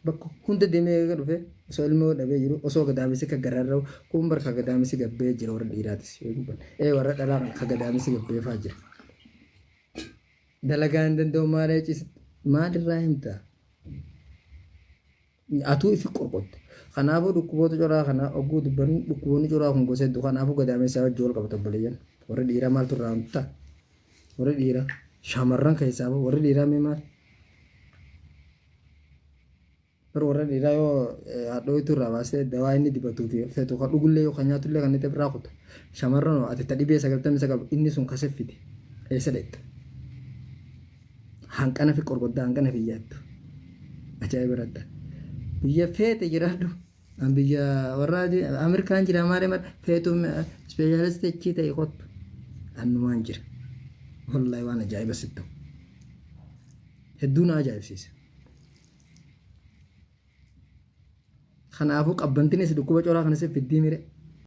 bakka hunda deemee eega dhufe osoo ilmoo dhabee jiru osoo gadaamisi ka gararra'u kun barka gadaamisi gabbee jira warra dhiiraatis warra dhalaa ka gadaamisi gabbee faa jira. Dalagaa hin danda'u maalee ciisa maalirraa himtaa? Atuu ifi qorqotte. Kanaafuu dhukkuboota coraa kana ogguu dubbannu dhukkuboonni coraa kun gosa hedduu kanaafuu gadaameessaa wajjin wal qabata obboleeyyan. Warri dhiiraa maaltu irraa hamtaa? Warri dhiiraa shamarran keessaa warri dhiiraa mee maal? Warra dhiiraa yoo haadhoitu irraa baastee dawaa inni dibatuu fi feetu kan dhugullee yookaan nyaatullee kan itti irraa kutu. Shamarran ati dhibee 99 inni sun kaseffiti. Eessa dheetta? Hanqana fi qorqoddaa hanqana fi yaaddu. Ajaa'iba radda. Biyya feete jiraadhu. Biyya warra Ameerikaan jira malee feetu ispeeshaalistii achii ta'e qottu. Annumaan jira. Wallahi waan ajaa'iba sitti ta'u. Hedduu na ajaa'ibsiisa. Kanaafuu qabbantinis dhukkuba coraa kanas fiddii mire.